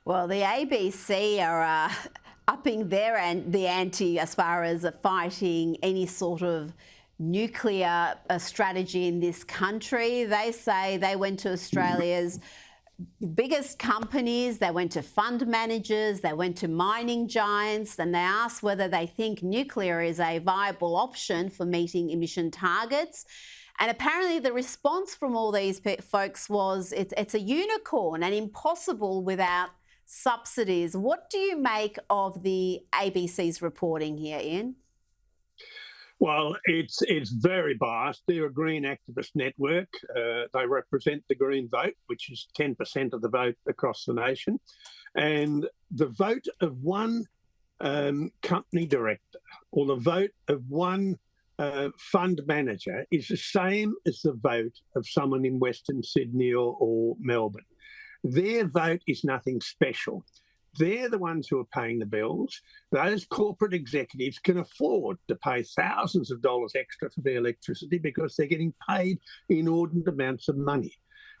Well, the ABC are upping the ante as far as fighting any sort of nuclear strategy in this country. They say they went to Australia's biggest companies, they went to fund managers, they went to mining giants, and they asked whether they think nuclear is a viable option for meeting emission targets. And apparently the response from all these folks was it's a unicorn and impossible without subsidies. What do you make of the ABC's reporting here, Ian? Well, it's very biased. They're a green activist network. They represent the green vote, which is 10% of the vote across the nation. And the vote of one company director or the vote of one fund manager is the same as the vote of someone in Western Sydney or Melbourne. Their vote is nothing special. They're the ones who are paying the bills. Those corporate executives can afford to pay thousands of dollars extra for their electricity because they're getting paid inordinate amounts of money.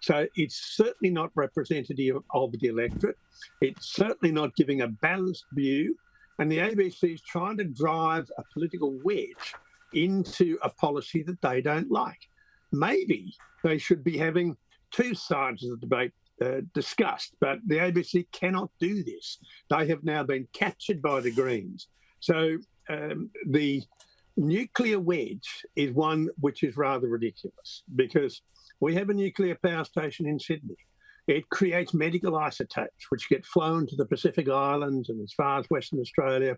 So it's certainly not representative of the electorate. It's certainly not giving a balanced view. And the ABC is trying to drive a political wedge into a policy that they don't like. Maybe they should be having two sides of the debate discussed, but the ABC cannot do this. They have now been captured by the Greens. So the nuclear wedge is one which is rather ridiculous because we have a nuclear power station in Sydney. It creates medical isotopes which get flown to the Pacific Islands and as far as Western Australia.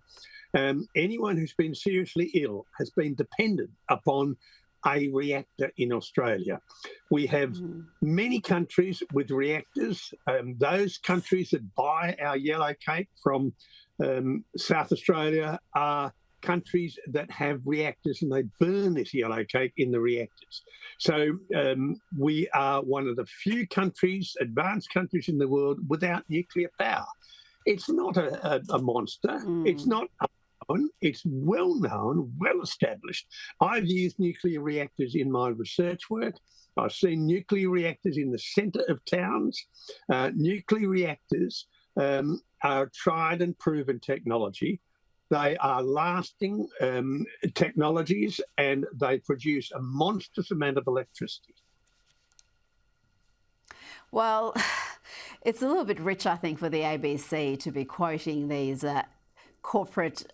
Anyone who's been seriously ill has been dependent upon a reactor in Australia. We have many countries with reactors. Those countries that buy our yellow cake from South Australia are countries that have reactors and they burn this yellow cake in the reactors. So we are one of the few countries, advanced countries in the world without nuclear power. It's not a monster. It's not it's well known, well established. I've used nuclear reactors in my research work. I've seen nuclear reactors in the centre of towns. Nuclear reactors are tried and proven technology. They are lasting technologies and they produce a monstrous amount of electricity. Well, it's a little bit rich, I think, for the ABC to be quoting these corporate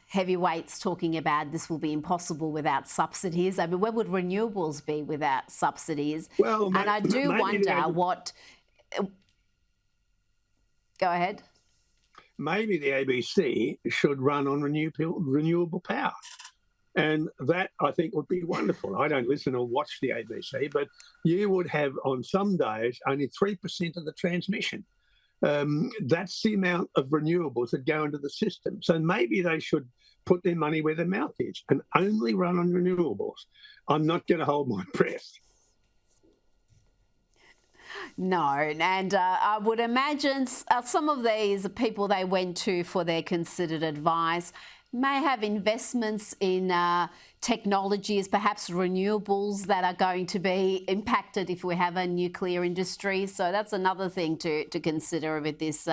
heavyweights talking about this will be impossible without subsidies. I mean, where would renewables be without subsidies? Well, and I do wonder what... Go ahead. Maybe the ABC should run on renewable power. And that, I think, would be wonderful. I don't listen or watch the ABC, but you would have on some days only 3% of the transmission. That's the amount of renewables that go into the system. So maybe they should put their money where their mouth is and only run on renewables. I'm not going to hold my breath. No, and I would imagine some of these people they went to for their considered advice may have investments in technologies, perhaps renewables, that are going to be impacted if we have a nuclear industry. So that's another thing to consider with this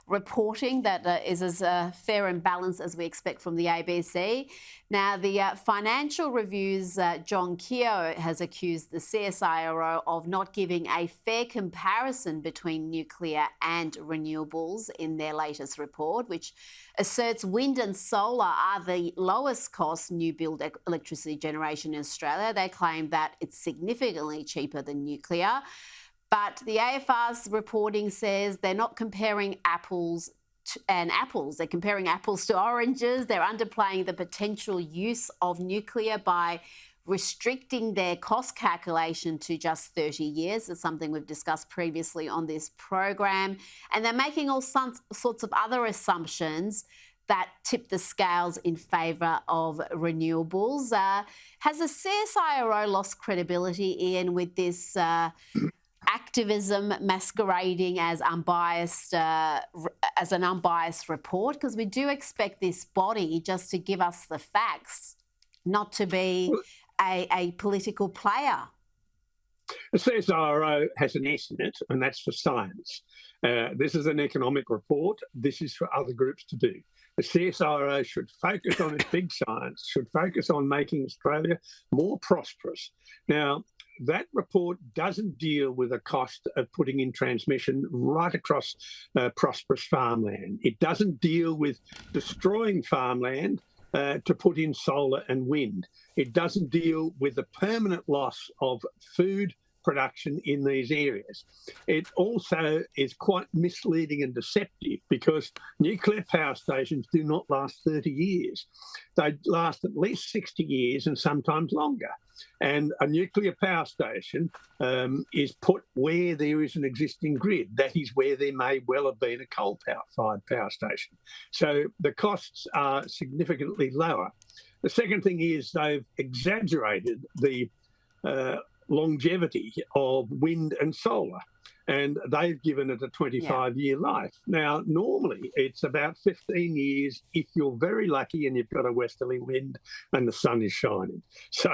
reporting that is as fair and balanced as we expect from the ABC. Now, the Financial Review's John Keogh has accused the CSIRO of not giving a fair comparison between nuclear and renewables in their latest report, which asserts wind and solar are the lowest cost new build electricity generation in Australia. They claim that it's significantly cheaper than nuclear. But the AFR's reporting says they're not comparing apples and apples. They're comparing apples to oranges. They're underplaying the potential use of nuclear by restricting their cost calculation to just 30 years. It's something we've discussed previously on this program. And they're making all sorts of other assumptions that tip the scales in favour of renewables. Has the CSIRO lost credibility, Ian, with this activism masquerading as unbiased, as an unbiased report? Because we do expect this body just to give us the facts, not to be a political player. The CSIRO has an S in it, and that's for science. This is an economic report. This is for other groups to do. The CSIRO should focus on its big science, should focus on making Australia more prosperous. Now, that report doesn't deal with the cost of putting in transmission right across prosperous farmland. It doesn't deal with destroying farmland to put in solar and wind. It doesn't deal with the permanent loss of food production in these areas. It also is quite misleading and deceptive because nuclear power stations do not last 30 years. They last at least 60 years and sometimes longer. And a nuclear power station is put where there is an existing grid. That is where there may well have been a coal-fired power station. So the costs are significantly lower. The second thing is they've exaggerated the longevity of wind and solar, and they've given it a 25-year life. Now, normally it's about 15 years if you're very lucky and you've got a westerly wind and the sun is shining. So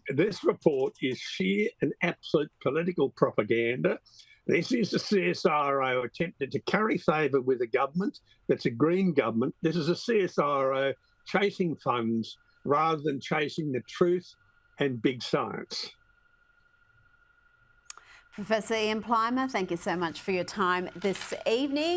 this report is sheer and absolute political propaganda. This is the CSIRO attempted to curry favour with a government that's a green government. This is a CSIRO chasing funds rather than chasing the truth and big science. Professor Ian Plimer, thank you so much for your time this evening.